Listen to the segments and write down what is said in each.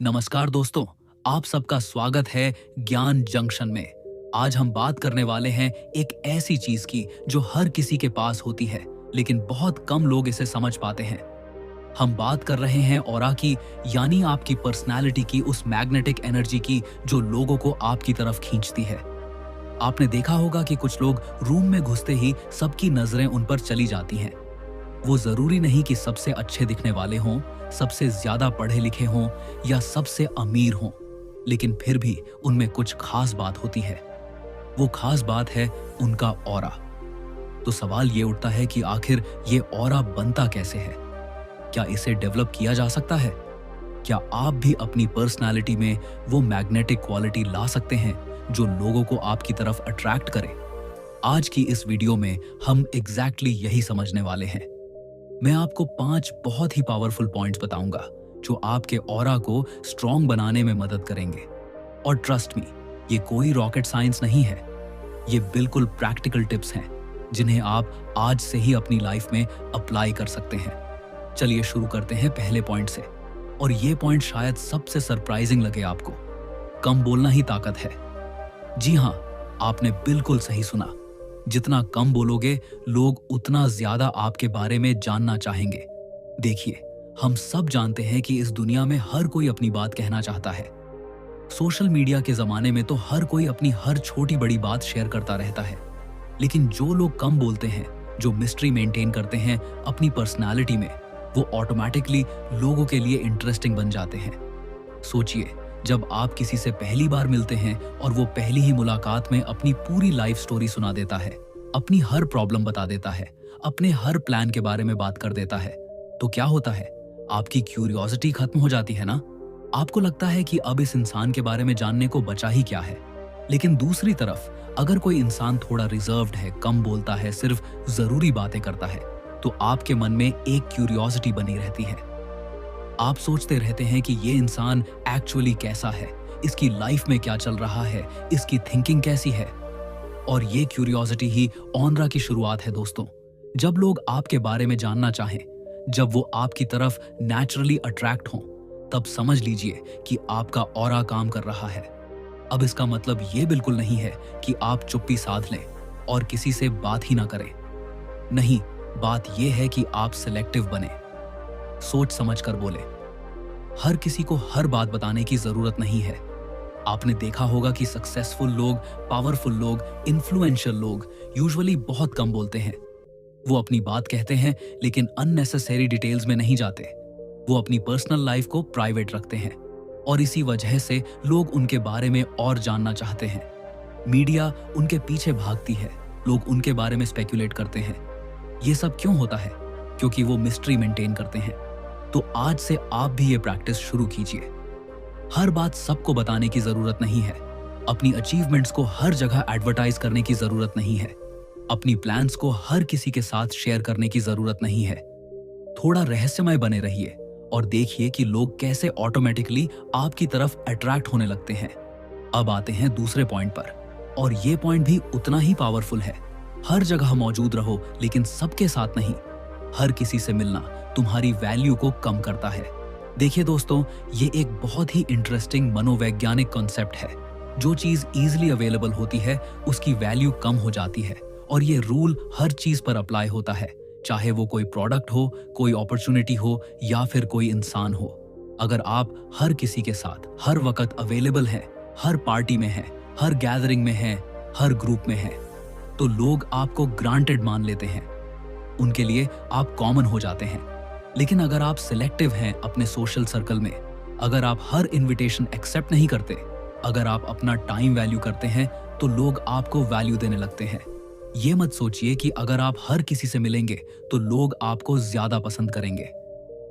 नमस्कार दोस्तों, आप सबका स्वागत है ज्ञान जंक्शन में। आज हम बात करने वाले हैं एक ऐसी चीज की जो हर किसी के पास होती है, लेकिन बहुत कम लोग इसे समझ पाते हैं। हम बात कर रहे हैं ऑरा की, यानी आपकी पर्सनालिटी की, उस मैग्नेटिक एनर्जी की जो लोगों को आपकी तरफ खींचती है। आपने देखा होगा कि कुछ लोग रूम में घुसते ही सबकी नजरें उन पर चली जाती हैं। वो जरूरी नहीं कि सबसे अच्छे दिखने वाले हों, सबसे ज्यादा पढ़े लिखे हों या सबसे अमीर हों, लेकिन फिर भी उनमें कुछ खास बात होती है। वो खास बात है उनका ऑरा। तो सवाल ये उठता है कि आखिर ये ऑरा बनता कैसे है? क्या इसे डेवलप किया जा सकता है? क्या आप भी अपनी पर्सनालिटी में वो मैग्नेटिक क्वालिटी ला सकते हैं जो लोगों को आपकी तरफ अट्रैक्ट करे? आज की इस वीडियो में हम एग्जैक्टली यही समझने वाले हैं। मैं आपको 5 बहुत ही पावरफुल पॉइंट्स बताऊंगा जो आपके ऑरा को स्ट्रॉन्ग बनाने में मदद करेंगे। और ट्रस्ट मी, ये कोई रॉकेट साइंस नहीं है। ये बिल्कुल प्रैक्टिकल टिप्स हैं जिन्हें आप आज से ही अपनी लाइफ में अप्लाई कर सकते हैं। चलिए शुरू करते हैं पहले पॉइंट से। और ये पॉइंट शायद सबसे सरप्राइजिंग लगे आपको। कम बोलना ही ताकत है। जी हाँ, आपने बिल्कुल सही सुना। जितना कम बोलोगे, लोग उतना ज्यादा आपके बारे में जानना चाहेंगे। देखिए, हम सब जानते हैं कि इस दुनिया में हर कोई अपनी बात कहना चाहता है। सोशल मीडिया के जमाने में तो हर कोई अपनी हर छोटी बड़ी बात शेयर करता रहता है। लेकिन जो लोग कम बोलते हैं, जो मिस्ट्री मेंटेन करते हैं अपनी पर्सनालिटी में, वो ऑटोमेटिकली लोगों के लिए इंटरेस्टिंग बन जाते हैं। सोचिए, जब आप किसी से पहली बार मिलते हैं और वो पहली ही मुलाकात में अपनी पूरी लाइफ स्टोरी सुना देता है, अपनी हर प्रॉब्लम बता देता है, अपने हर प्लान के बारे में बात कर देता है, तो क्या होता है? आपकी क्यूरियोसिटी खत्म हो जाती है ना? आपको लगता है कि अब इस इंसान के बारे में जानने को बचा ही क्या है। लेकिन दूसरी तरफ, अगर कोई इंसान थोड़ा रिजर्व्ड है, कम बोलता है, सिर्फ जरूरी बातें करता है, तो आपके मन में एक क्यूरियोसिटी बनी रहती है। आप सोचते रहते हैं कि ये इंसान एक्चुअली कैसा है, इसकी लाइफ में क्या चल रहा है, इसकी थिंकिंग कैसी है। और ये क्यूरियोसिटी ही ऑनरा की शुरुआत है दोस्तों। जब लोग आपके बारे में जानना चाहें, जब वो आपकी तरफ नेचुरली अट्रैक्ट हों, तब समझ लीजिए कि आपका ऑरा काम कर रहा है। अब इसका मतलब ये बिल्कुल नहीं है कि आप चुप्पी साध लें और किसी से बात ही ना करें। नहीं, बात यह है कि आप सिलेक्टिव बने, सोच समझ कर बोले। हर किसी को हर बात बताने की जरूरत नहीं है। आपने देखा होगा कि सक्सेसफुल लोग, पावरफुल लोग, इन्फ्लुएंशियल लोग यूजुअली बहुत कम बोलते हैं। वो अपनी बात कहते हैं लेकिन अननेसेसरी डिटेल्स में नहीं जाते। वो अपनी पर्सनल लाइफ को प्राइवेट रखते हैं और इसी वजह से लोग उनके बारे में और जानना चाहते हैं। मीडिया उनके पीछे भागती है, लोग उनके बारे में स्पेक्युलेट करते हैं। ये सब क्यों होता है? क्योंकि वो मिस्ट्री मेंटेन करते हैं। तो आज से आप भी ये प्रैक्टिस शुरू कीजिए। हर बात सबको बताने की जरूरत नहीं है। अपनी अचीवमेंट्स को हर जगह एडवर्टाइज करने की जरूरत नहीं है। अपनी प्लान्स को हर किसी के साथ शेयर करने की जरूरत नहीं है। थोड़ा रहस्यमय बने रहिए और देखिए कि लोग कैसे ऑटोमेटिकली आपकी तरफ अट्रैक्ट होने लगते हैं। अब आते हैं दूसरे पॉइंट पर, और ये पॉइंट भी उतना ही पावरफुल है। हर जगह मौजूद रहो, लेकिन सबके साथ नहीं। हर किसी से मिलना तुम्हारी वैल्यू को कम करता है। देखिए दोस्तों, ये एक बहुत ही इंटरेस्टिंग मनोवैज्ञानिक कॉन्सेप्ट है। जो चीज इजीली अवेलेबल होती है, उसकी वैल्यू कम हो जाती है। और ये रूल हर चीज पर अप्लाई होता है, चाहे वो कोई प्रोडक्ट हो, कोई अपॉर्चुनिटी हो या फिर कोई इंसान हो। अगर आप हर किसी के साथ हर वक्त अवेलेबल हैं, हर पार्टी में हैं, हर गैदरिंग में हैं, हर ग्रुप में हैं, तो लोग आपको ग्रांटेड मान लेते हैं। उनके लिए आप कॉमन हो जाते हैं। लेकिन अगर आप सिलेक्टिव हैं अपने सोशल सर्कल में, अगर आप हर इनविटेशन एक्सेप्ट नहीं करते, अगर आप अपना टाइम वैल्यू करते हैं, तो लोग आपको वैल्यू देने लगते हैं। ये मत सोचिए कि अगर आप हर किसी से मिलेंगे तो लोग आपको ज्यादा पसंद करेंगे।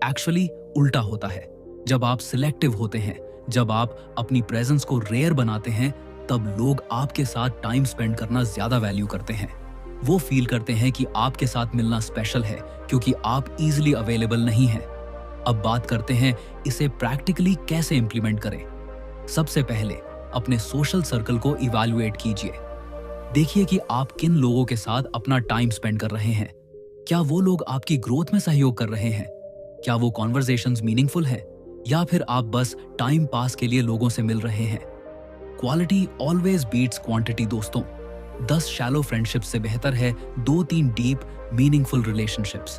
एक्चुअली उल्टा होता है। जब आप सिलेक्टिव होते हैं, जब आप अपनी प्रेजेंस को रेयर बनाते हैं, तब लोग आपके साथ टाइम स्पेंड करना ज्यादा वैल्यू करते हैं। वो फील करते हैं कि आपके साथ मिलना स्पेशल है क्योंकि आप इजीली अवेलेबल नहीं हैं। अब बात करते हैं इसे प्रैक्टिकली कैसे इंप्लीमेंट करें। सबसे पहले अपने सोशल सर्कल को इवैल्यूएट कीजिए। देखिए कि आप किन लोगों के साथ अपना टाइम स्पेंड कर रहे हैं। क्या वो लोग आपकी ग्रोथ में सहयोग कर रहे हैं? क्या वो कॉन्वर्सेशंस मीनिंगफुल हैं? या फिर आप बस टाइम पास के लिए लोगों से मिल रहे हैं। क्वालिटी ऑलवेज बीट्स क्वांटिटी दोस्तों। 10 शैलो फ्रेंडशिप्स से बेहतर है 2-3 डीप मीनिंगफुल रिलेशनशिप्स।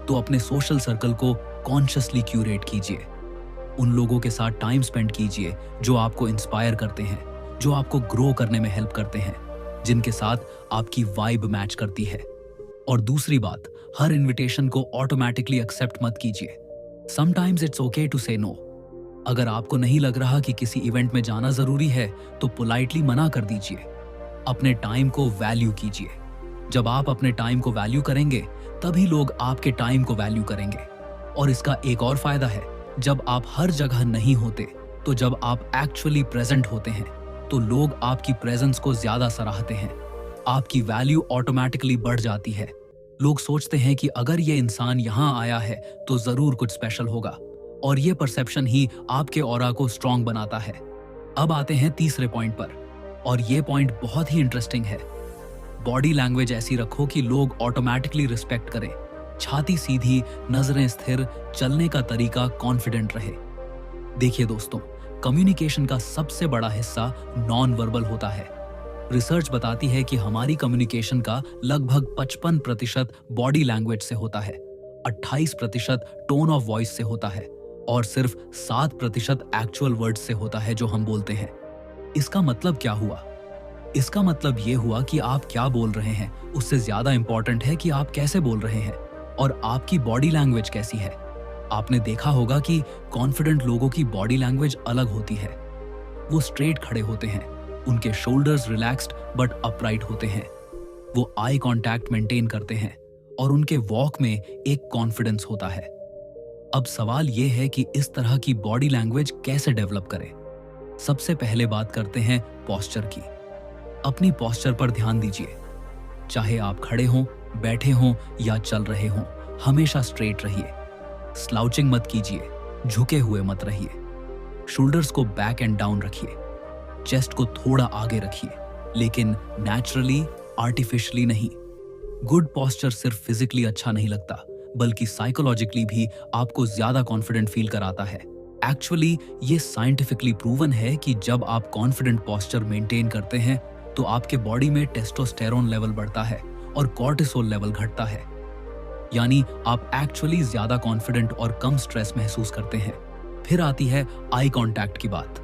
तो अपने सोशल सर्कल को कॉन्शियसली क्यूरेट कीजिए। उन लोगों के साथ टाइम स्पेंड कीजिए जो आपको इंस्पायर करते हैं, जो आपको ग्रो करने में हेल्प करते हैं, जिनके साथ आपकी वाइब मैच करती है। और दूसरी बात, हर इनविटेशन को ऑटोमेटिकली एक्सेप्ट मत कीजिए। समटाइम्स इट्स ओके टू से नो। अगर आपको नहीं लग रहा कि किसी इवेंट में जाना जरूरी है तो पोलाइटली मना कर दीजिए। अपने टाइम को वैल्यू कीजिए। जब आप अपने टाइम को वैल्यू करेंगे तभी लोग आपके टाइम को वैल्यू करेंगे। और इसका एक और फायदा है, जब आप हर जगह नहीं होते तो जब आप एक्चुअली प्रेजेंट होते हैं तो लोग आपकी प्रेजेंस को ज्यादा सराहते हैं। आपकी वैल्यू ऑटोमेटिकली बढ़ जाती है। लोग सोचते हैं कि अगर ये इंसान यहाँ आया है तो जरूर कुछ स्पेशल होगा, और ये परसेप्शन ही आपके ऑरा को स्ट्रॉन्ग बनाता है। अब आते हैं तीसरे पॉइंट पर, और ये पॉइंट बहुत ही इंटरेस्टिंग है। बॉडी लैंग्वेज ऐसी रखो कि लोग ऑटोमेटिकली रिस्पेक्ट करें। छाती सीधी, नजरें स्थिर, चलने का तरीका कॉन्फिडेंट रहे। देखिए दोस्तों, कम्युनिकेशन का सबसे बड़ा हिस्सा नॉन वर्बल होता है। रिसर्च बताती है कि हमारी कम्युनिकेशन का लगभग 55% बॉडी लैंग्वेज से होता है, 28% टोन ऑफ वॉइस से होता है, और सिर्फ 7% एक्चुअल वर्ड्स से होता है जो हम बोलते हैं। इसका मतलब क्या हुआ? इसका मतलब ये हुआ कि आप क्या बोल रहे हैं उससे ज्यादा इंपॉर्टेंट है कि आप कैसे बोल रहे हैं और आपकी बॉडी लैंग्वेज कैसी है। आपने देखा होगा कि कॉन्फिडेंट लोगों की बॉडी लैंग्वेज अलग होती है। वो स्ट्रेट खड़े होते हैं, उनके शोल्डर्स रिलैक्स्ड बट अपराइट होते हैं, वो आई कांटेक्ट मेंटेन करते हैं, और उनके वॉक में एक कॉन्फिडेंस होता है। अब सवाल ये है कि इस तरह की बॉडी लैंग्वेज कैसे डेवलप करें। सबसे पहले बात करते हैं पोस्चर की। अपनी पोस्चर पर ध्यान दीजिए। चाहे आप खड़े हों, बैठे हों या चल रहे हों, हमेशा स्ट्रेट रहिए। स्लाउचिंग मत कीजिए, झुके हुए मत रहिए। शोल्डर्स को बैक एंड डाउन रखिए। चेस्ट को थोड़ा आगे रखिए, लेकिन नेचुरली, आर्टिफिशियली नहीं। गुड पोस्चर सिर्फ फिजिकली अच्छा नहीं लगता, बल्कि साइकोलॉजिकली भी आपको ज्यादा कॉन्फिडेंट फील कराता है। एक्चुअली ये साइंटिफिकली प्रूवन है कि जब आप कॉन्फिडेंट पोस्चर मेंटेन करते हैं तो आपके बॉडी में टेस्टोस्टेरोन लेवल बढ़ता है और कॉर्टिसोल लेवल घटता है। यानी आप एक्चुअली ज्यादा कॉन्फिडेंट और कम स्ट्रेस महसूस करते हैं। फिर आती है आई कांटेक्ट की बात।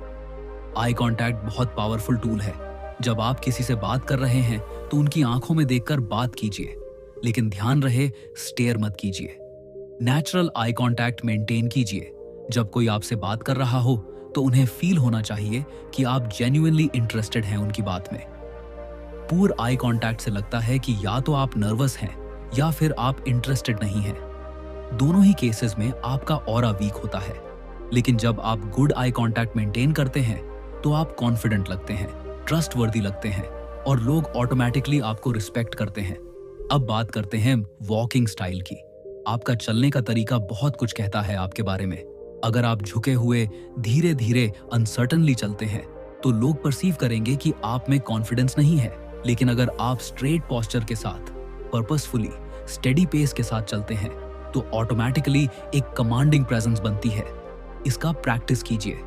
आई कांटेक्ट बहुत पावरफुल टूल है। जब आप किसी से बात कर रहे हैं तो उनकी आंखों में देखकर बात कीजिए, लेकिन ध्यान रहे स्टेयर मत कीजिए। नेचुरल आई कांटेक्ट मेंटेन कीजिए। जब कोई आपसे बात कर रहा हो तो उन्हें फील होना चाहिए कि आप जेन्युइनली इंटरेस्टेड हैं उनकी बात में। पूर आई कांटेक्ट से लगता है कि या तो आप नर्वस हैं या फिर आप इंटरेस्टेड नहीं हैं। दोनों ही केसेस में आपका ऑरा वीक होता है। लेकिन जब आप गुड आई कांटेक्ट मेंटेन करते हैं तो आप कॉन्फिडेंट लगते हैं, ट्रस्टवर्दी लगते हैं, और लोग ऑटोमेटिकली आपको रिस्पेक्ट करते हैं। अब बात करते हैं वॉकिंग स्टाइल की। आपका चलने का तरीका बहुत कुछ कहता है आपके बारे में। अगर आप झुके हुए, धीरे धीरे, अनसर्टनली चलते हैं तो लोग परसीव करेंगे कि आप में कॉन्फिडेंस नहीं है। लेकिन अगर आप स्ट्रेट पोस्चर के साथ, पर्पसफुली, स्टेडी पेस के साथ चलते हैं तो ऑटोमेटिकली एक कमांडिंग प्रेजेंस बनती है। इसका प्रैक्टिस कीजिए।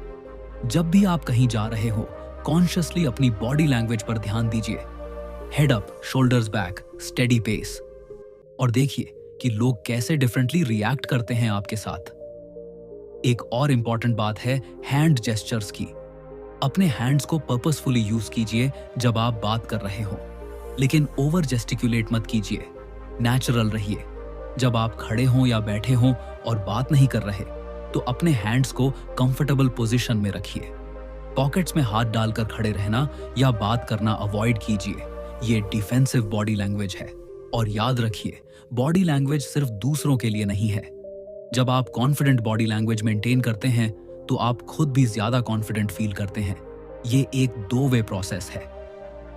जब भी आप कहीं जा रहे हो, कॉन्शियसली अपनी बॉडी लैंग्वेज पर ध्यान दीजिए। Head up, shoulders back, steady pace, और देखिए कि लोग कैसे डिफरेंटली रिएक्ट करते हैं आपके साथ। एक और इंपॉर्टेंट बात है हैंड जेस्चर्स की। अपने हैंड्स को पर्पसफुली यूज कीजिए जब आप बात कर रहे हो, लेकिन ओवर जेस्टिकुलेट मत कीजिए। नेचुरल रहिए। जब आप खड़े हों या बैठे हों और बात नहीं कर रहे तो अपने हैंड्स को कंफर्टेबल पोजीशन में रखिए। पॉकेट्स में हाथ डालकर खड़े रहना या बात करना अवॉइड कीजिए। ये डिफेंसिव बॉडी लैंग्वेज है। और याद रखिए, बॉडी लैंग्वेज सिर्फ दूसरों के लिए नहीं है। जब आप कॉन्फिडेंट बॉडी लैंग्वेज मेंटेन करते हैं तो आप खुद भी ज्यादा कॉन्फिडेंट फील करते हैं। ये एक 2 वे प्रोसेस है।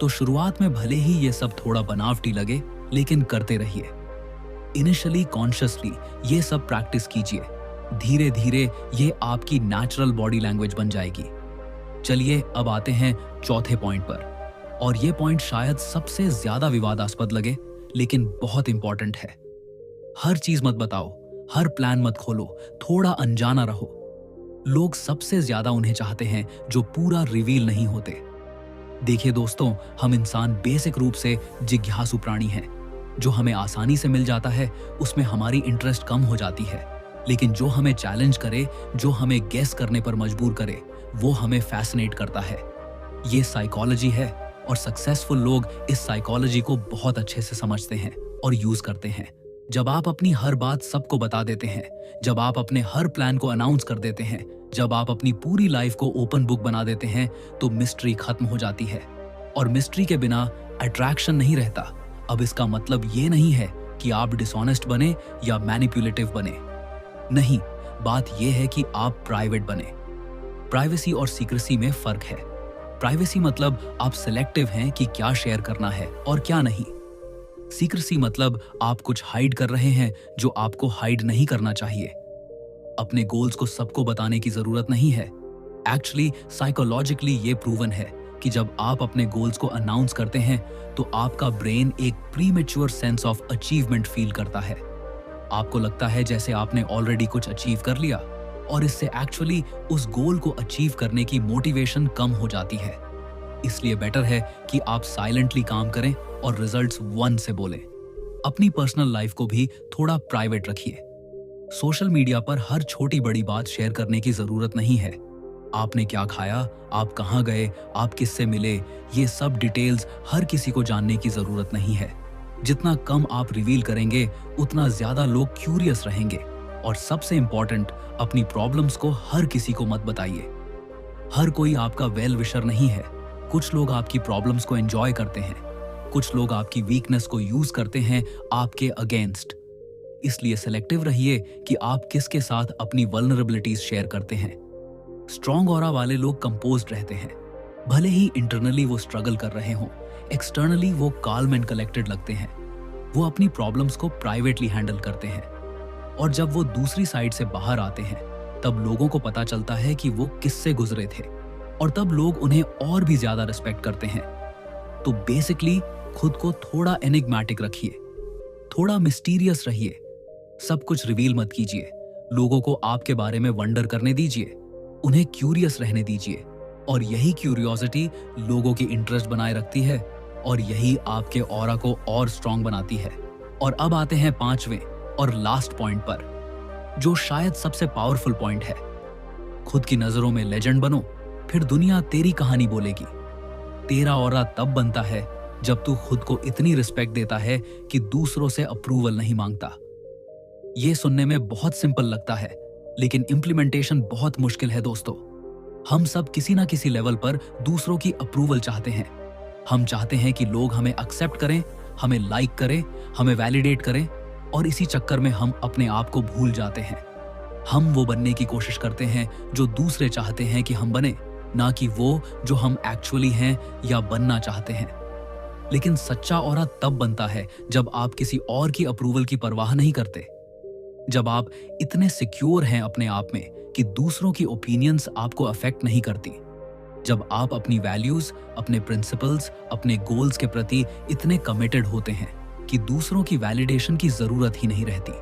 तो शुरुआत में भले ही ये सब थोड़ा बनावटी लगे, लेकिन करते रहिए। इनिशियली कॉन्शियसली ये सब प्रैक्टिस कीजिए। धीरे धीरे ये आपकी नेचुरल बॉडी लैंग्वेज बन जाएगी। चलिए अब आते हैं चौथे पॉइंट पर, और ये पॉइंट शायद सबसे ज्यादा विवादास्पद लगे, लेकिन बहुत इंपॉर्टेंट है। हर चीज मत बताओ, हर प्लान मत खोलो, थोड़ा अनजाना रहो। लोग सबसे ज्यादा उन्हें चाहते हैं जो पूरा रिवील नहीं होते। देखिए दोस्तों, हम इंसान बेसिक रूप से जिज्ञासु प्राणी हैं। जो हमें आसानी से मिल जाता है उसमें हमारी इंटरेस्ट कम हो जाती है, लेकिन जो हमें चैलेंज करे, जो हमें गेस करने पर मजबूर करे, वो हमें फैसिनेट करता है। ये साइकोलॉजी है और सक्सेसफुल लोग इस साइकोलॉजी को बहुत अच्छे से समझते हैं और यूज करते हैं। जब आप अपनी हर बात सबको बता देते हैं, जब आप अपने हर प्लान को अनाउंस कर देते हैं, जब आप अपनी पूरी लाइफ को ओपन बुक बना देते हैं, तो मिस्ट्री खत्म हो जाती है। और मिस्ट्री के बिना अट्रैक्शन नहीं रहता। अब इसका मतलब ये नहीं है कि आप डिसऑनेस्ट बने या मैनिपुलेटिव बने। नहीं, बात यह है कि आप प्राइवेट बने। प्राइवेसी और सीक्रेसी में फर्क है। प्राइवेसी मतलब आप सिलेक्टिव हैं कि क्या शेयर करना है और क्या नहीं। सीक्रेसी मतलब आप कुछ हाइड कर रहे हैं जो आपको हाइड नहीं करना चाहिए। अपने गोल्स को सबको बताने की जरूरत नहीं है। एक्चुअली साइकोलॉजिकली ये प्रूवन है कि जब आप अपने गोल्स को अनाउंस करते हैं तो आपका ब्रेन एक premature sense of achievement feel करता है। आपको लगता है जैसे आपने ऑलरेडी कुछ अचीव कर लिया, और इससे एक्चुअली उस गोल को अचीव करने की मोटिवेशन कम हो जाती है। इसलिए बेटर है कि आप साइलेंटली काम करें और रिजल्ट्स वन से बोलें। अपनी पर्सनल लाइफ को भी थोड़ा प्राइवेट रखिए। सोशल मीडिया पर हर छोटी बड़ी बात शेयर करने की जरूरत नहीं है। आपने क्या खाया, आप कहाँ गए, आप किससे मिले, ये सब डिटेल्स हर किसी को जानने की जरूरत नहीं है। जितना कम आप रिवील करेंगे उतना ज्यादा लोग क्यूरियस रहेंगे। और सबसे इंपॉर्टेंट, अपनी प्रॉब्लम्स को हर किसी को मत बताइए। हर कोई आपका वेल विशर नहीं है। कुछ लोग आपकी प्रॉब्लम्स को एंजॉय करते हैं, कुछ लोग आपकी वीकनेस को यूज करते हैं आपके अगेंस्ट। इसलिए सिलेक्टिव रहिए कि आप किसके साथ अपनी वल्नरेबिलिटीज शेयर करते हैं। स्ट्रॉन्ग ऑरा वाले लोग कंपोज्ड रहते हैं। भले ही इंटरनली वो स्ट्रगल कर रहे हों, एक्सटर्नली वो काल्म एंड कलेक्टेड लगते हैं। वो अपनी प्रॉब्लम्स को प्राइवेटली हैंडल करते हैं। और जब वो दूसरी साइड से बाहर आते हैं तब लोगों को पता चलता है कि वो किससे गुजरे थे, और तब लोग उन्हें और भी ज्यादा रिस्पेक्ट करते हैं। तो बेसिकली खुद को थोड़ा एनिग्मेटिक रखिए, थोड़ा मिस्टीरियस रहिए। सब कुछ रिवील मत कीजिए। लोगों को आपके बारे में वंडर करने दीजिए, उन्हें क्यूरियस रहने दीजिए। और यही क्यूरियोसिटी लोगों की इंटरेस्ट बनाए रखती है, और यही आपके ऑरा को और स्ट्रांग बनाती है। और अब आते हैं पांचवें और लास्ट पॉइंट पर, जो शायद सबसे पावरफुल पॉइंट है। खुद की नजरों में लेजेंड बनो, फिर दुनिया तेरी कहानी बोलेगी। तेरा ऑरा तब बनता है जब तू खुद को इतनी रिस्पेक्ट देता है कि दूसरों से अप्रूवल नहीं मांगता। ये सुनने में बहुत सिंपल लगता है, लेकिन इंप्लीमेंटेशन बहुत मुश्किल है दोस्तों। हम सब किसी ना किसी लेवल पर दूसरों की अप्रूवल चाहते हैं। हम चाहते हैं कि लोग हमें एक्सेप्ट करें, हमें लाइक करें, हमें वैलिडेट करें, और इसी चक्कर में हम अपने आप को भूल जाते हैं। हम वो बनने की कोशिश करते हैं जो दूसरे चाहते हैं कि हम बने, ना कि वो जो हम एक्चुअली हैं या बनना चाहते हैं। लेकिन सच्चा ऑरा तब बनता है जब आप किसी और की अप्रूवल की परवाह नहीं करते, जब आप इतने सिक्योर हैं अपने आप में कि दूसरों की ओपिनियंस आपको अफेक्ट नहीं करती, जब आप अपनी वैल्यूज, अपने प्रिंसिपल्स, अपने गोल्स के प्रति इतने कमिटेड होते हैं कि दूसरों की वैलिडेशन की जरूरत ही नहीं रहती।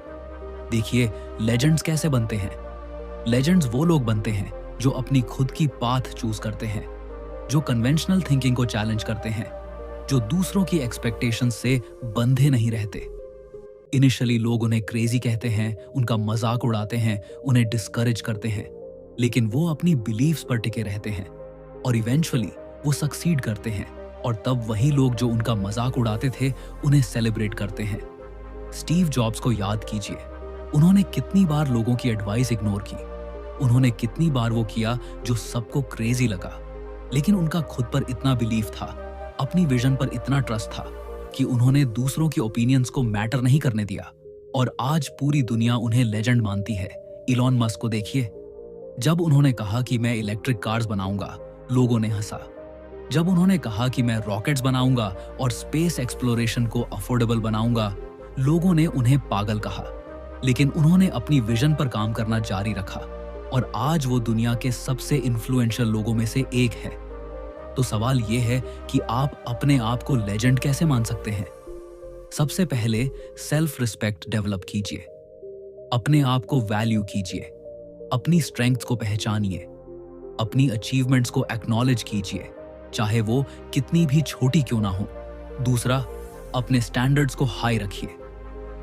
देखिए, लेजेंड्स कैसे बनते हैं। लेजेंड्स वो लोग बनते हैं जो अपनी खुद की पाथ चूज करते हैं, जो कन्वेंशनल थिंकिंग को चैलेंज करते हैं, जो दूसरों की एक्सपेक्टेशंस से बंधे नहीं रहते। इनिशियली लोग उन्हें क्रेजी कहते हैं, उनका मजाक उड़ाते हैं, उन्हें डिस्करेज करते हैं, लेकिन वो अपनी बिलीव्स पर टिके रहते हैं और इवेंचुअली वो सक्सीड करते हैं। और तब वही लोग जो उनका मजाक उड़ाते थे उन्हें सेलिब्रेट करते हैं। स्टीव जॉब्स को याद कीजिए, उन्होंने कितनी बार लोगों की एडवाइस इग्नोर की, उन्होंने कितनी बार वो किया जो सबको क्रेजी लगा, लेकिन उनका खुद पर इतना बिलीफ था, अपनी विजन पर इतना ट्रस्ट था कि उन्होंने दूसरों की ओपिनियंस को मैटर नहीं करने दिया। और आज पूरी दुनिया उन्हें लेजेंड मानती है। इलॉन मस्क को देखिए, जब उन्होंने कहा कि मैं इलेक्ट्रिक कार्स बनाऊंगा, लोगों ने हंसा। जब उन्होंने कहा कि मैं रॉकेट्स बनाऊंगा और स्पेस एक्सप्लोरेशन को अफोर्डेबल बनाऊंगा, लोगों ने उन्हें पागल कहा। लेकिन उन्होंने अपनी विजन पर काम करना जारी रखा और आज वो दुनिया के सबसे इन्फ्लुएंशियल लोगों में से एक है। तो सवाल ये है कि आप अपने आप को लेजेंड कैसे मान सकते हैं? सबसे पहले सेल्फ रिस्पेक्ट डेवलप कीजिए, अपने आप को वैल्यू कीजिए। अपनी स्ट्रेंथ्स को पहचानिए, अपनी अचीवमेंट्स को एक्नॉलेज कीजिए, चाहे वो कितनी भी छोटी क्यों ना हो। दूसरा, अपने स्टैंडर्ड्स को हाई रखिए,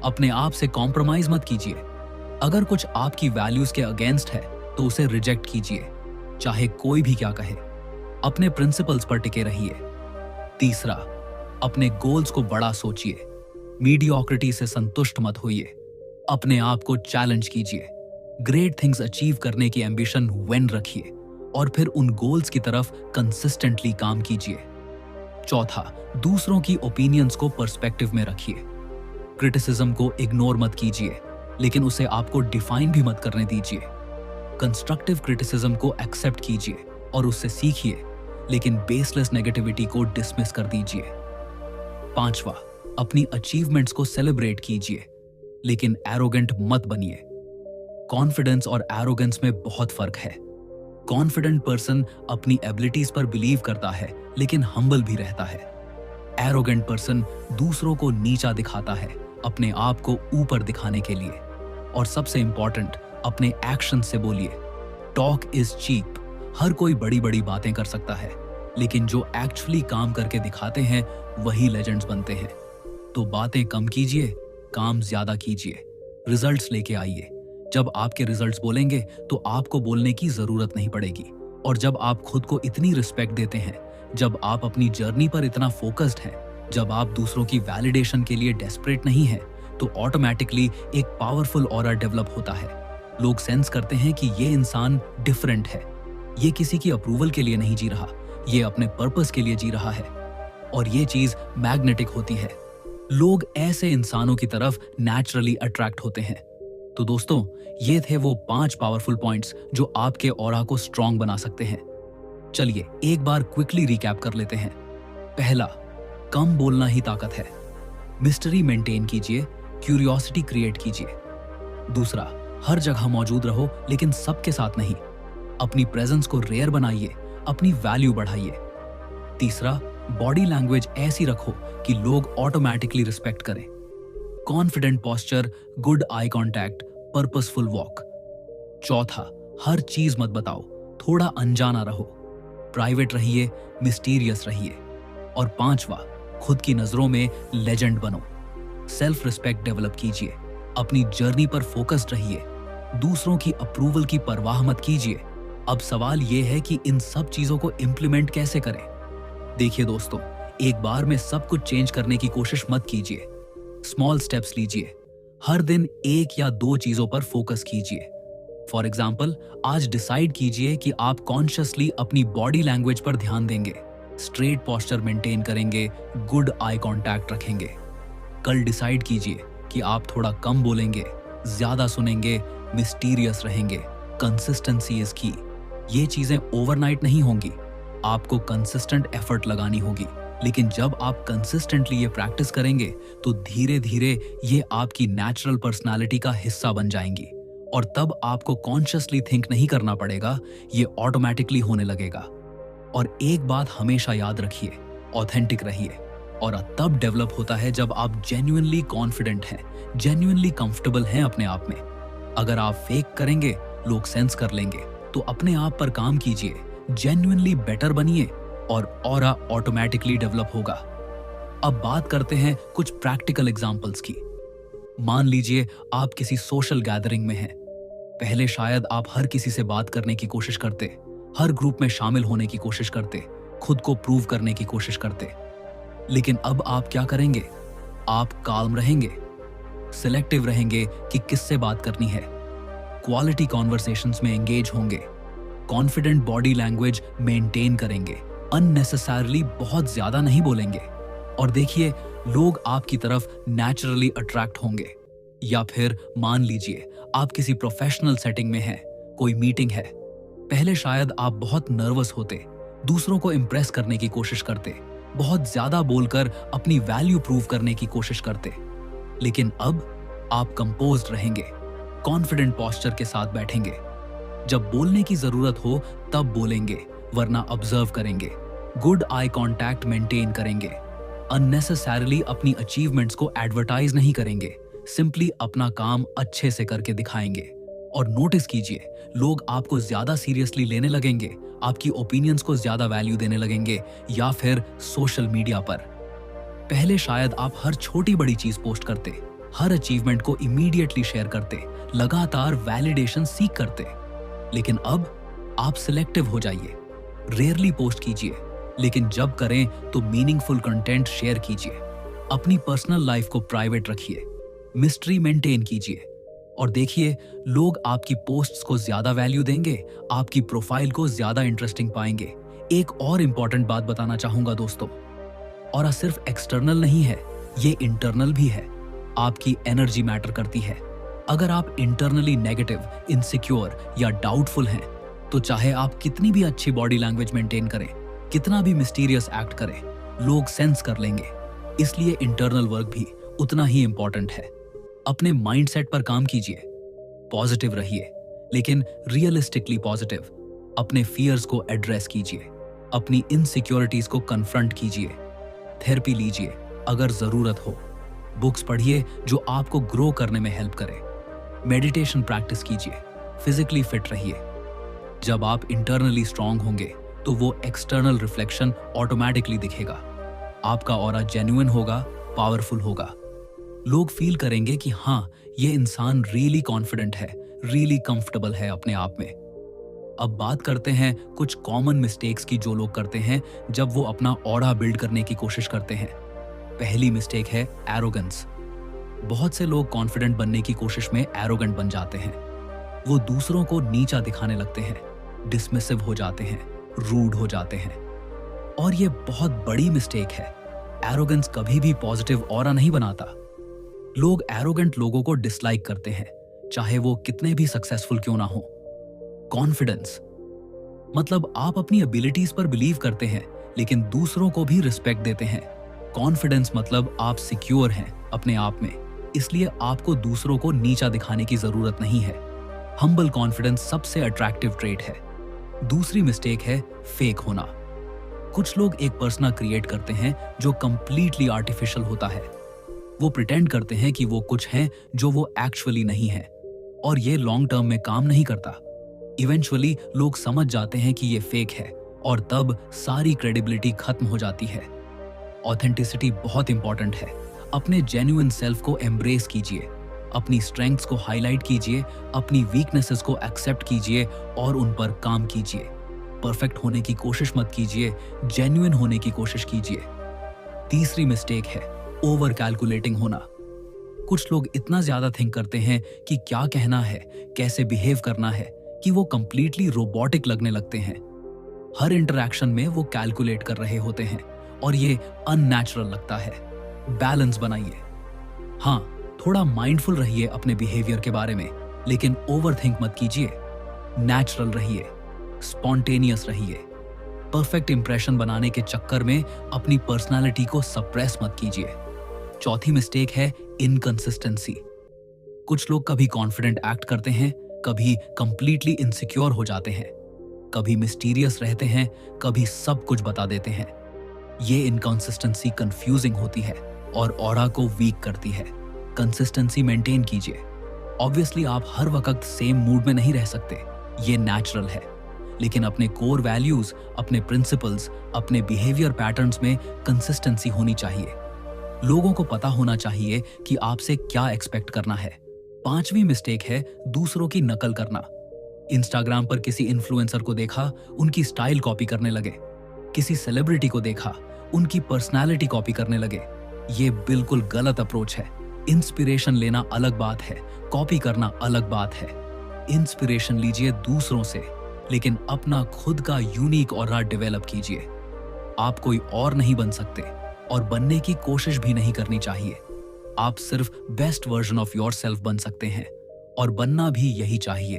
अपने आप से कॉम्प्रोमाइज मत कीजिए। अगर कुछ आपकी वैल्यूज के अगेंस्ट है तो उसे रिजेक्ट कीजिए, चाहे कोई भी क्या कहे। अपने प्रिंसिपल्स पर टिके रहिए। तीसरा, अपने गोल्स को बड़ा सोचिए, मीडियोक्रिटी से संतुष्ट मत होइए। अपने आप को चैलेंज कीजिए, ग्रेट थिंग्स अचीव करने की एम्बिशन वेन रखिए और फिर उन गोल्स की तरफ कंसिस्टेंटली काम कीजिए। चौथा, दूसरों की ओपिनियंस को पर्सपेक्टिव में रखिए। क्रिटिसिज्म को इग्नोर मत कीजिए, लेकिन उसे आपको डिफाइन भी मत करने दीजिए। कंस्ट्रक्टिव क्रिटिसिज्म को एक्सेप्ट कीजिए और उससे सीखिए, लेकिन बेसलेस नेगेटिविटी को डिसमिस कर दीजिए। पांचवा, अपनी अचीवमेंट्स को सेलिब्रेट कीजिए, लेकिन एरोगेंट मत बनिए। कॉन्फिडेंस और एरोगेंस में बहुत फर्क है। कॉन्फिडेंट पर्सन अपनी एबिलिटीज पर बिलीव करता है, लेकिन हम्बल भी रहता है। एरोगेंट पर्सन दूसरों को नीचा दिखाता है, अपने आप को ऊपर दिखाने के लिए। और सबसे इंपॉर्टेंट, अपने एक्शन से बोलिए। Talk is cheap. हर कोई बड़ी बड़ी बातें कर सकता है, लेकिन जो एक्चुअली काम करके दिखाते हैं वही लेजेंड्स बनते हैं। तो बातें कम कीजिए, काम ज्यादा कीजिए, रिजल्ट्स लेके आइए। जब आपके रिजल्ट्स बोलेंगे तो आपको बोलने की जरूरत नहीं पड़ेगी। और जब आप खुद को इतनी रिस्पेक्ट देते हैं, जब आप अपनी जर्नी पर इतना फोकस्ड हैं, जब आप दूसरों की वैलिडेशन के लिए डेस्परेट नहीं हैं, तो ऑटोमेटिकली एक पावरफुल ऑरा डेवलप होता है। लोग सेंस करते हैं कि ये इंसान डिफरेंट है, ये किसी की अप्रूवल के लिए नहीं जी रहा, ये अपने पर्पस के लिए जी रहा है। और ये चीज मैग्नेटिक होती है। लोग ऐसे इंसानों की तरफ नेचुरली अट्रैक्ट होते हैं। तो दोस्तों, ये थे वो 5 पावरफुल पॉइंट्स जो आपके ऑरा को स्ट्रॉन्ग बना सकते हैं। चलिए एक बार क्विकली रिकैप कर लेते हैं। पहला, कम बोलना ही ताकत है। मिस्ट्री मेंटेन कीजिए, क्यूरियोसिटी क्रिएट कीजिए। दूसरा, हर जगह मौजूद रहो, लेकिन सबके साथ नहीं। अपनी प्रेजेंस को रेयर बनाइए, अपनी वैल्यू बढ़ाइए। तीसरा, बॉडी लैंग्वेज ऐसी रखो कि लोग ऑटोमेटिकली रिस्पेक्ट करें। Confident posture, good eye contact, purposeful walk. चौथा, हर चीज मत बताओ, थोड़ा अनजाना रहो, प्राइवेट रहिए, मिस्टीरियस रहिए। और पांचवा, खुद की नजरों में लेजेंड बनो। सेल्फ रिस्पेक्ट डेवलप कीजिए, अपनी जर्नी पर फोकस्ड रहिए, दूसरों की अप्रूवल की परवाह मत कीजिए। अब सवाल यह है कि इन सब चीजों को इंप्लीमेंट कैसे करें। देखिए दोस्तों, एक बार में सब कुछ चेंज करने की कोशिश मत कीजिए। स्मॉल स्टेप्स लीजिए। हर दिन 1 या 2 चीजों पर फोकस कीजिए। फॉर एग्जाम्पल, आज डिसाइड कीजिए कि आप कॉन्शियसली अपनी बॉडी लैंग्वेज पर ध्यान देंगे, स्ट्रेट पोस्चर मेंटेन करेंगे, गुड आई कांटेक्ट रखेंगे। कल डिसाइड कीजिए कि आप थोड़ा कम बोलेंगे, ज्यादा सुनेंगे, मिस्टीरियस रहेंगे। कंसिस्टेंसी इज की। ये चीजें ओवरनाइट नहीं होंगी, आपको कंसिस्टेंट एफर्ट लगानी होगी। लेकिन जब आप कंसिस्टेंटली ये प्रैक्टिस करेंगे तो धीरे धीरे ये आपकी नेचुरल पर्सनालिटी का हिस्सा बन जाएंगी। और तब आपको कॉन्शियसली थिंक नहीं करना पड़ेगा, ये ऑटोमेटिकली होने लगेगा। और एक बात हमेशा याद रखिए, ऑथेंटिक रहिए। और तब डेवलप होता है जब आप जेन्युइनली कॉन्फिडेंट हैं, जेन्युइनली कंफर्टेबल हैं अपने आप में। अगर आप फेक करेंगे, लोग सेंस कर लेंगे। तो अपने आप पर काम कीजिए, जेन्युइनली बेटर बनिए और ऑरा ऑटोमेटिकली डेवलप होगा। अब बात करते हैं कुछ प्रैक्टिकल एग्जांपल्स की। मान लीजिए आप किसी सोशल गैदरिंग में हैं। पहले शायद आप हर किसी से बात करने की कोशिश करते, हर ग्रुप में शामिल होने की कोशिश करते, खुद को प्रूव करने की कोशिश करते। लेकिन अब आप क्या करेंगे? आप काल्म रहेंगे, सिलेक्टिव रहेंगे कि किससे बात करनी है, क्वालिटी कॉन्वर्सेशंस में एंगेज होंगे, कॉन्फिडेंट बॉडी लैंग्वेज मेंटेन करेंगे, अननेसेसरली बहुत ज्यादा नहीं बोलेंगे। और देखिए, लोग आपकी तरफ नेचुरली अट्रैक्ट होंगे। या फिर मान लीजिए आप किसी प्रोफेशनल सेटिंग में हैं, कोई मीटिंग है। पहले शायद आप बहुत नर्वस होते, दूसरों को इंप्रेस करने की कोशिश करते, बहुत ज्यादा बोलकर अपनी वैल्यू प्रूव करने की कोशिश करते। लेकिन अब आप कंपोज्ड रहेंगे, कॉन्फिडेंट पोस्चर के साथ बैठेंगे। जब बोलने की जरूरत हो तब बोलेंगे, वरना ऑब्जर्व करेंगे, गुड आई कांटेक्ट मेंटेन करेंगे, अननेसेसरली अपनी अचीवमेंट्स को एडवर्टाइज नहीं करेंगे, सिंपली अपना काम अच्छे से करके दिखाएंगे। और नोटिस कीजिए, लोग आपको ज्यादा सीरियसली लेने लगेंगे, आपकी ओपिनियंस को ज्यादा वैल्यू देने लगेंगे, या फिर सोशल मीडिया पर। पहले शायद आप हर छोटी बड़ी चीज पोस्ट करते, हर अचीवमेंट को इमीडिएटली शेयर करते, लगातार वैलिडेशन सीख करते। लेकिन अब आप सिलेक्टिव हो जाइए, रेयरली पोस्ट कीजिए, लेकिन जब करें तो मीनिंगफुल कंटेंट शेयर कीजिए। अपनी पर्सनल लाइफ को प्राइवेट रखिए, मिस्ट्री मेंटेन कीजिए, और देखिए लोग आपकी पोस्ट्स को ज्यादा वैल्यू देंगे, आपकी प्रोफाइल को ज्यादा इंटरेस्टिंग पाएंगे। एक और इंपॉर्टेंट बात बताना चाहूंगा दोस्तों, और सिर्फ एक्सटर्नल नहीं है, ये इंटरनल भी है। आपकी एनर्जी मैटर करती है। अगर आप इंटरनली नेगेटिव, इनसिक्योर या डाउटफुल हैं, तो चाहे आप कितनी भी अच्छी बॉडी लैंग्वेज मेंटेन करें, कितना भी मिस्टीरियस एक्ट करें, लोग सेंस कर लेंगे। इसलिए इंटरनल वर्क भी उतना ही इंपॉर्टेंट है। अपने माइंडसेट पर काम कीजिए, पॉजिटिव रहिए, लेकिन रियलिस्टिकली पॉजिटिव। अपने फियर्स को एड्रेस कीजिए, अपनी इनसिक्योरिटीज को कन्फ्रंट कीजिए, थेरेपी लीजिए अगर जरूरत हो, बुक्स पढ़िए जो आपको ग्रो करने में हेल्प करे, मेडिटेशन प्रैक्टिस कीजिए, फिजिकली फिट रहिए। जब आप इंटरनली स्ट्रांग होंगे तो वो एक्सटर्नल रिफ्लेक्शन ऑटोमेटिकली दिखेगा। आपका ऑरा जेन्युइन होगा, पावरफुल होगा। लोग फील करेंगे कि हाँ, ये इंसान रियली कॉन्फिडेंट है, रियली कंफर्टेबल है अपने आप में। अब बात करते हैं कुछ कॉमन मिस्टेक्स की जो लोग करते हैं जब वो अपना ऑरा बिल्ड करने की कोशिश करते हैं। पहली मिस्टेक है एरोगेंस। बहुत से लोग कॉन्फिडेंट बनने की कोशिश में एरोगेंट बन जाते हैं। वो दूसरों को नीचा दिखाने लगते हैं, डिसमिसिव हो जाते हैं, रूड हो जाते हैं। और ये बहुत बड़ी मिस्टेक है। एरोगेंस कभी भी पॉजिटिव ऑरा नहीं बनाता। लोग एरोगेंट लोगों को डिसलाइक करते हैं, चाहे वो कितने भी सक्सेसफुल क्यों ना हो। कॉन्फिडेंस मतलब आप अपनी एबिलिटीज पर बिलीव करते हैं, लेकिन दूसरों को भी रिस्पेक्ट देते हैं। कॉन्फिडेंस मतलब आप सिक्योर हैं अपने आप में, इसलिए आपको दूसरों को नीचा दिखाने की जरूरत नहीं है। हम्बल कॉन्फिडेंस सबसे अट्रैक्टिव ट्रेट है। दूसरी मिस्टेक है फेक होना। कुछ लोग एक पर्सना क्रिएट करते हैं जो कंप्लीटली आर्टिफिशियल होता है। वो प्रिटेंड करते हैं कि वो कुछ हैं जो वो एक्चुअली नहीं है, और ये लॉन्ग टर्म में काम नहीं करता। इवेंचुअली लोग समझ जाते हैं कि ये फेक है, और तब सारी क्रेडिबिलिटी खत्म हो जाती है। ऑथेंटिसिटी बहुत इंपॉर्टेंट है। अपने जेन्युइन सेल्फ को एम्ब्रेस कीजिए, अपनी स्ट्रेंथ्स को हाईलाइट कीजिए, अपनी वीकनेसेस को एक्सेप्ट कीजिए और उन पर काम कीजिए। परफेक्ट होने की कोशिश मत कीजिए, जेन्युइन होने की कोशिश कीजिए। तीसरी मिस्टेक है ओवर कैलकुलेटिंग होना। कुछ लोग इतना ज्यादा थिंक करते हैं कि क्या कहना है, कैसे बिहेव करना है, कि वो कंप्लीटली रोबोटिक लगने लगते हैं। हर इंटरैक्शन में वो कैलकुलेट कर रहे होते हैं, और ये अननेचुरल लगता है। बैलेंस बनाइए। हाँ, थोड़ा माइंडफुल रहिए अपने बिहेवियर के बारे में, लेकिन ओवर थिंक मत कीजिए। नेचुरल रहिए, स्पॉन्टेनियस रहिए। परफेक्ट इंप्रेशन बनाने के चक्कर में अपनी पर्सनालिटी को सप्रेस मत कीजिए। चौथी मिस्टेक है इनकंसिस्टेंसी। कुछ लोग कभी कॉन्फिडेंट एक्ट करते हैं, कभी कंप्लीटली इनसिक्योर हो जाते हैं, कभी मिस्टीरियस रहते हैं, कभी सब कुछ बता देते हैं। ये इनकंसिस्टेंसी कंफ्यूजिंग होती है और ऑरा को वीक करती है। कंसिस्टेंसी मेंटेन कीजिए। ऑब्वियसली आप हर वक्त सेम मूड में नहीं रह सकते, ये नेचुरल है, लेकिन अपने कोर वैल्यूज, अपने प्रिंसिपल्स, अपने बिहेवियर पैटर्न्स में कंसिस्टेंसी होनी चाहिए। लोगों को पता होना चाहिए कि आपसे क्या एक्सपेक्ट करना है। पांचवी मिस्टेक है दूसरों की नकल करना। इंस्टाग्राम पर किसी इन्फ्लुएंसर को देखा, उनकी स्टाइल कॉपी करने लगे। किसी सेलिब्रिटी को देखा, उनकी पर्सनालिटी कॉपी करने लगे। ये बिल्कुल गलत अप्रोच है। इंस्पिरेशन लेना अलग बात है, कॉपी करना अलग बात है। इंस्पिरेशन लीजिए दूसरों से, लेकिन अपना खुद का यूनिक ऑरा डेवलप कीजिए। आप कोई और नहीं बन सकते, और बनने की कोशिश भी नहीं करनी चाहिए। आप सिर्फ बेस्ट वर्जन ऑफ योरसेल्फ बन सकते हैं, और बनना भी यही चाहिए।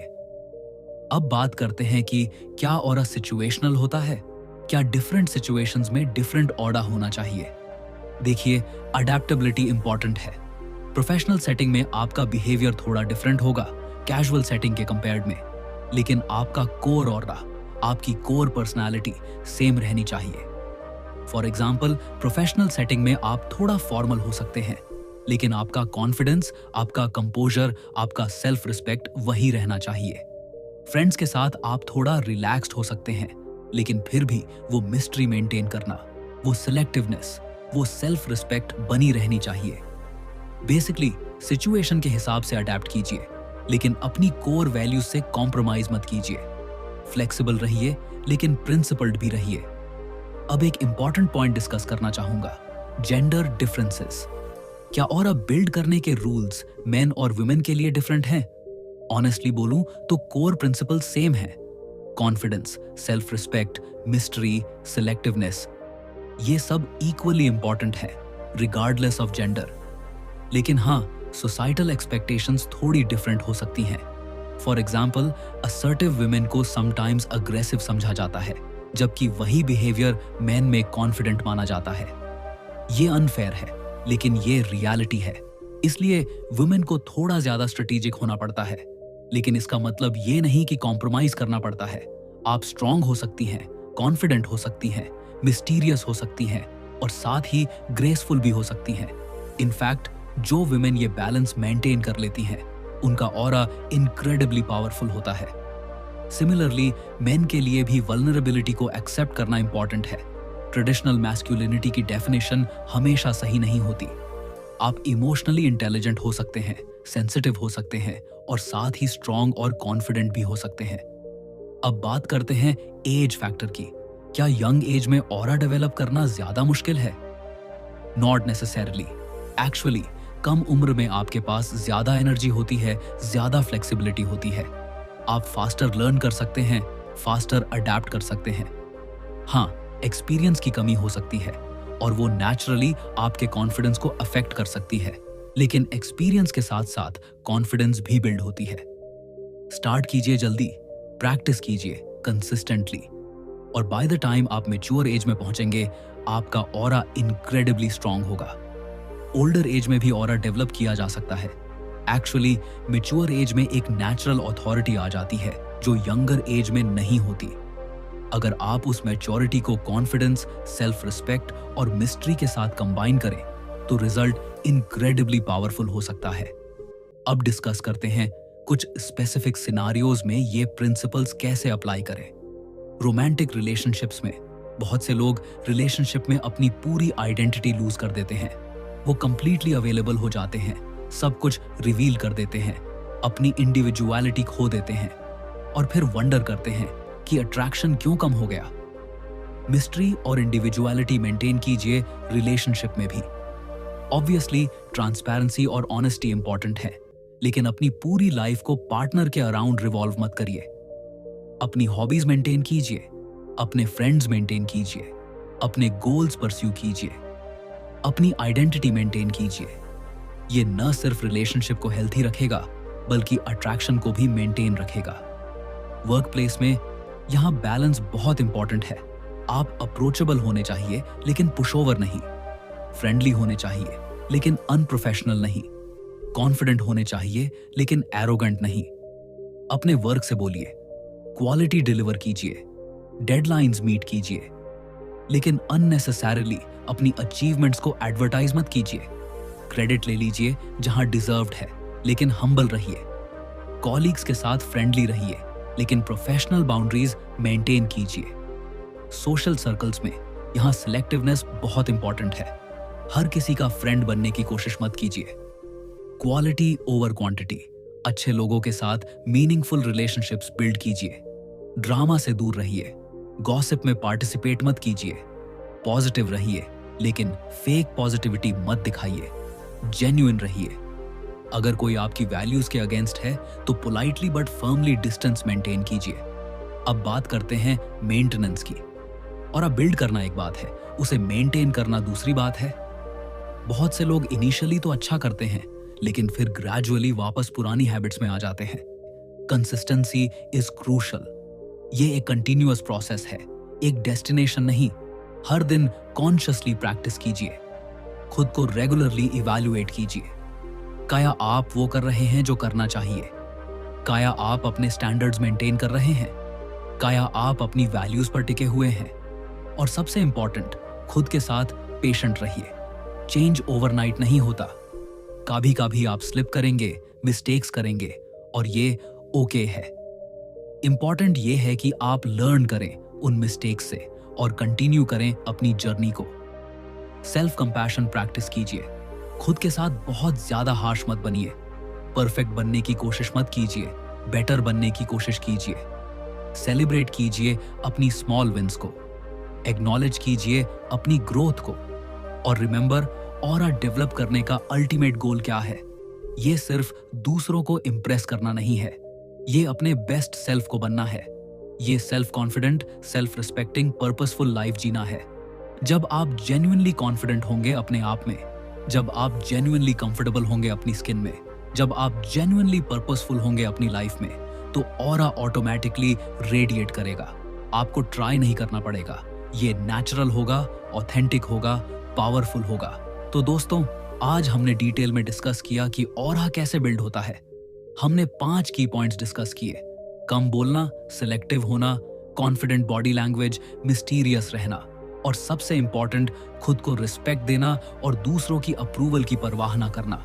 अब बात करते हैं कि क्या ऑरा सिचुएशनल होता है? क्या डिफरेंट सिचुएशंस में डिफरेंट ऑरा होना चाहिए? देखिए, अडेप्टेबिलिटी इंपॉर्टेंट है। प्रोफेशनल सेटिंग में आपका बिहेवियर थोड़ा डिफरेंट होगा कैजुअल सेटिंग के कंपेयर्ड में, लेकिन आपका कोर ऑरा, आपकी कोर पर्सनालिटी सेम रहनी चाहिए। फॉर एग्जाम्पल, प्रोफेशनल सेटिंग में आप थोड़ा फॉर्मल हो सकते हैं, लेकिन आपका कॉन्फिडेंस, आपका कंपोजर, आपका सेल्फ रिस्पेक्ट वही रहना चाहिए। फ्रेंड्स के साथ आप थोड़ा रिलैक्स्ड हो सकते हैं, लेकिन फिर भी वो मिस्ट्री मेंटेन करना, वो सिलेक्टिवनेस, वो सेल्फ रिस्पेक्ट बनी रहनी चाहिए। बेसिकली सिचुएशन के हिसाब से अडेप्ट कीजिए, लेकिन अपनी कोर वैल्यूज से कॉम्प्रोमाइज मत कीजिए। फ्लेक्सिबल रहिए, लेकिन प्रिंसिपल्ड भी रहिए। अब एक इंपॉर्टेंट पॉइंट डिस्कस करना चाहूंगा, जेंडर डिफरेंसेस। क्या ऑरा बिल्ड करने के रूल्स मेन और वुमेन के लिए डिफरेंट हैं? ऑनेस्टली बोलूं तो कोर प्रिंसिपल सेम है। कॉन्फिडेंस, सेल्फ रिस्पेक्ट, मिस्ट्री, सिलेक्टिवनेस, ये सब इक्वली इंपॉर्टेंट है रिगार्डलेस ऑफ जेंडर। लेकिन हाँ, सोसाइटल एक्सपेक्टेशंस थोड़ी डिफरेंट हो सकती हैं। फॉर एग्जाम्पल, असर्टिव वुमेन को समटाइम्स अग्रेसिव समझा जाता है, जबकि वही बिहेवियर मैन में कॉन्फिडेंट माना जाता है। ये अनफेयर है, लेकिन ये रियलिटी है। इसलिए वुमेन को थोड़ा ज्यादा स्ट्रेटेजिक होना पड़ता है, लेकिन इसका मतलब ये नहीं कि कॉम्प्रोमाइज करना पड़ता है। आप स्ट्रांग हो सकती हैं, कॉन्फिडेंट हो सकती हैं, मिस्टीरियस हो सकती हैं और साथ ही ग्रेसफुल भी हो सकती हैं। इनफैक्ट जो वुमेन ये बैलेंस मेंटेन कर लेती हैं, उनका ऑरा इनक्रेडिबली पावरफुल होता है। सिमिलरली मेन के लिए भी वल्नरेबिलिटी को एक्सेप्ट करना इंपॉर्टेंट है। ट्रेडिशनल मैस्कुलिनिटी की डेफिनेशन हमेशा सही नहीं होती। आप इमोशनली इंटेलिजेंट हो सकते हैं, सेंसिटिव हो सकते हैं और साथ ही स्ट्रांग और कॉन्फिडेंट भी हो सकते हैं। अब बात करते हैं एज फैक्टर की। क्या यंग एज में ऑरा डेवलप करना ज्यादा मुश्किल है? Not necessarily. एक्चुअली कम उम्र में आपके पास ज्यादा एनर्जी होती है, ज्यादा फ्लेक्सिबिलिटी होती है। आप फास्टर लर्न कर सकते हैं, फास्टर अडेप्ट कर सकते हैं। हाँ, एक्सपीरियंस की कमी हो सकती है और वो नेचुरली आपके कॉन्फिडेंस को अफेक्ट कर सकती है, लेकिन एक्सपीरियंस के साथ साथ कॉन्फिडेंस भी बिल्ड होती है। स्टार्ट कीजिए जल्दी, प्रैक्टिस कीजिए कंसिस्टेंटली, और बाय द टाइम आप मैच्योर एज में पहुंचेंगे, आपका ऑरा इनक्रेडिबली स्ट्रांग होगा। ओल्डर एज में भी ऑरा डेवलप किया जा सकता है। एक्चुअली मैच्योर एज में एक नेचुरल अथॉरिटी आ जाती है जो यंगर एज में नहीं होती। अगर आप उस मैच्योरिटी को कॉन्फिडेंस, सेल्फ रिस्पेक्ट और मिस्ट्री के साथ कंबाइन करें तो रिजल्ट इनक्रेडिबली पावरफुल हो सकता है। अब डिस्कस करते हैं कुछ स्पेसिफिक सिनारियोज में ये प्रिंसिपल्स कैसे अप्लाई करें। रोमांटिक रिलेशनशिप्स में बहुत से लोग रिलेशनशिप में अपनी पूरी आइडेंटिटी लूज कर देते हैं। वो कंप्लीटली अवेलेबल हो जाते हैं, सब कुछ रिवील कर देते हैं, अपनी इंडिविजुअलिटी खो देते हैं और फिर वंडर करते हैं कि अट्रैक्शन क्यों कम हो गया। मिस्ट्री और इंडिविजुअलिटी मेंटेन कीजिए रिलेशनशिप में भी। ऑब्वियसली ट्रांसपेरेंसी और ऑनेस्टी इंपॉर्टेंट है, लेकिन अपनी पूरी लाइफ को पार्टनर के अराउंड रिवॉल्व मत करिए। अपनी हॉबीज मेंटेन कीजिए, अपने फ्रेंड्स मेंटेन कीजिए, अपने गोल्स परस्यू कीजिए, अपनी आइडेंटिटी मेंटेन कीजिए। ये न सिर्फ रिलेशनशिप को हेल्थी रखेगा, बल्कि अट्रैक्शन को भी मेंटेन रखेगा। वर्क प्लेस में यहाँ बैलेंस बहुत इंपॉर्टेंट है। आप अप्रोचेबल होने चाहिए, लेकिन पुशओवर नहीं। फ्रेंडली होने चाहिए, लेकिन अनप्रोफेशनल नहीं। कॉन्फिडेंट होने चाहिए, लेकिन एरोगेंट नहीं। अपने वर्क से बोलिए, क्वालिटी डिलीवर कीजिए, डेडलाइंस मीट कीजिए, लेकिन अननेसेसरीली अपनी अचीवमेंट्स को एडवर्टाइज मत कीजिए। क्रेडिट ले लीजिए जहां डिजर्व्ड है, लेकिन हम्बल रहिए। कॉलीग्स के साथ फ्रेंडली रहिए, लेकिन प्रोफेशनल बाउंड्रीज मेंटेन कीजिए। सोशल सर्कल्स में यहां सिलेक्टिवनेस बहुत इंपॉर्टेंट है। हर किसी का फ्रेंड बनने की कोशिश मत कीजिए। Quality over quantity. अच्छे लोगों के साथ मीनिंगफुल रिलेशनशिप्स बिल्ड कीजिए। ड्रामा से दूर रहिए, गॉसिप में पार्टिसिपेट मत कीजिए। पॉजिटिव रहिए, लेकिन फेक पॉजिटिविटी मत दिखाइए। जेन्युइन रहिए। अगर कोई आपकी वैल्यूज के अगेंस्ट है तो politely but firmly distance maintain कीजिए। अब बात करते हैं मेंटेनेंस की। और अब बिल्ड करना एक बात है, उसे मेंटेन करना दूसरी बात है। बहुत से लोग इनिशियली तो अच्छा करते हैं, लेकिन फिर ग्रेजुअली वापस पुरानी हैबिट्स में आ जाते हैं। Consistency is crucial. ये एक कंटिन्यूअस प्रोसेस है, एक डेस्टिनेशन नहीं। हर दिन कॉन्शियसली प्रैक्टिस कीजिए। खुद को रेगुलरली इवैल्यूएट कीजिए। क्या आप वो कर रहे हैं जो करना चाहिए? क्या आप अपने स्टैंडर्ड्स मेंटेन कर रहे हैं? क्या आप अपनी वैल्यूज पर टिके हुए हैं? और सबसे इंपॉर्टेंट, खुद के साथ पेशेंट रहिए। चेंज ओवरनाइट नहीं होता। कभी कभी आप स्लिप करेंगे, मिस्टेक्स करेंगे, और ये ओके है। इंपॉर्टेंट ये है कि आप लर्न करें उन मिस्टेक्स से और कंटिन्यू करें अपनी जर्नी को। सेल्फ कंपैशन प्रैक्टिस कीजिए। खुद के साथ बहुत ज्यादा हार्श मत बनिए। परफेक्ट बनने की कोशिश मत कीजिए, बेटर बनने की कोशिश कीजिए। सेलिब्रेट कीजिए अपनी स्मॉल विंस को। एक्नॉलेज कीजिए अपनी ग्रोथ को। और रिमेंबर, ऑरा डेवलप करने का अल्टीमेट गोल क्या है? ये सिर्फ दूसरों को इंप्रेस करना नहीं है, ये अपने बेस्ट सेल्फ को बनना है। ये self confident, self respecting, purposeful life जीना है। जब आप जेन्युइनली कॉन्फिडेंट होंगे अपने आप में, जब आप जेन्युइनली कंफर्टेबल होंगे अपनी स्किन में, जब आप जेन्युइनली पर्पसफुल होंगे अपनी लाइफ में, तो ऑरा ऑटोमेटिकली रेडिएट करेगा। आपको ट्राई नहीं करना पड़ेगा। ये नेचुरल होगा, ऑथेंटिक होगा, पावरफुल होगा। तो दोस्तों, आज हमने डिटेल में डिस्कस किया कि ऑरा कैसे बिल्ड होता है। हमने 5 की पॉइंट्स डिस्कस किए। कम बोलना, सिलेक्टिव होना, कॉन्फिडेंट बॉडी लैंग्वेज, मिस्टीरियस रहना, और सबसे इंपॉर्टेंट, खुद को रिस्पेक्ट देना और दूसरों की अप्रूवल की परवाह ना करना।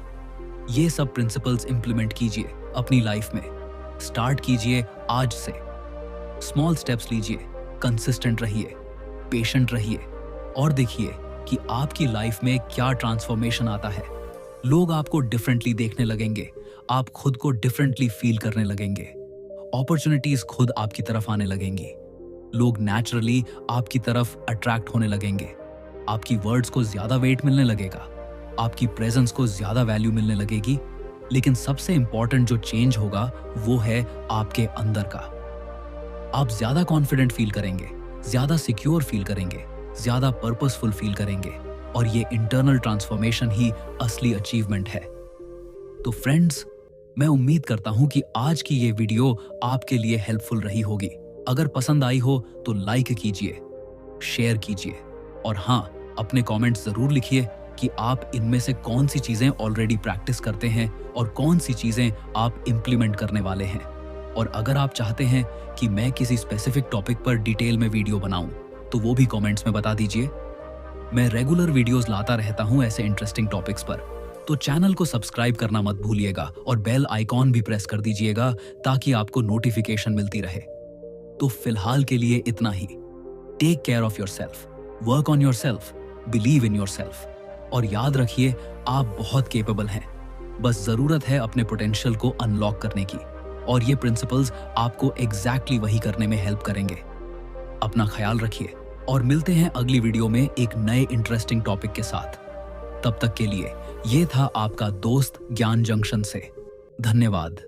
ये सब प्रिंसिपल्स इंप्लीमेंट कीजिए अपनी लाइफ में। स्टार्ट कीजिए आज से। स्मॉल स्टेप्स लीजिए, कंसिस्टेंट रहिए, पेशेंट रहिए, और देखिए कि आपकी लाइफ में क्या ट्रांसफॉर्मेशन आता है। लोग आपको डिफरेंटली देखने लगेंगे, आप खुद को डिफरेंटली फील करने लगेंगे, अपॉर्चुनिटीज खुद आपकी तरफ आने लगेंगी, लोग नेचुरली आपकी तरफ अट्रैक्ट होने लगेंगे, आपकी वर्ड्स को ज्यादा वेट मिलने लगेगा, आपकी प्रेजेंस को ज्यादा वैल्यू मिलने लगेगी। लेकिन सबसे इंपॉर्टेंट जो चेंज होगा वो है आपके अंदर का। आप ज्यादा कॉन्फिडेंट फील करेंगे, ज्यादा सिक्योर फील करेंगे, ज्यादा पर्पसफुल फील करेंगे, और ये इंटरनल ट्रांसफॉर्मेशन ही असली अचीवमेंट है। तो फ्रेंड्स, मैं उम्मीद करता हूं कि आज की ये वीडियो आपके लिए हेल्पफुल रही होगी। अगर पसंद आई हो तो लाइक कीजिए, शेयर कीजिए, और हाँ, अपने कमेंट्स जरूर लिखिए कि आप इनमें से कौन सी चीजें ऑलरेडी प्रैक्टिस करते हैं और कौन सी चीजें आप इंप्लीमेंट करने वाले हैं। और अगर आप चाहते हैं कि मैं किसी स्पेसिफिक टॉपिक पर डिटेल में वीडियो बनाऊं, तो वो भी कमेंट्स में बता दीजिए। मैं रेगुलर वीडियोस लाता रहता हूं ऐसे इंटरेस्टिंग टॉपिक्स पर, तो चैनल को सब्सक्राइब करना मत भूलिएगा और बेल आइकॉन भी प्रेस कर दीजिएगा ताकि आपको नोटिफिकेशन मिलती रहे। तो फिलहाल के लिए इतना ही। Take care of yourself, work on yourself, believe in yourself, और याद रखिए आप बहुत केपेबल हैं। बस जरूरत है अपने पोटेंशियल को अनलॉक करने की, और ये प्रिंसिपल्स आपको एग्जैक्टली वही करने में हेल्प करेंगे। अपना ख्याल रखिए और मिलते हैं अगली वीडियो में एक नए इंटरेस्टिंग टॉपिक के साथ। तब तक के लिए ये था आपका दोस्त ज्ञान जंक्शन से। धन्यवाद।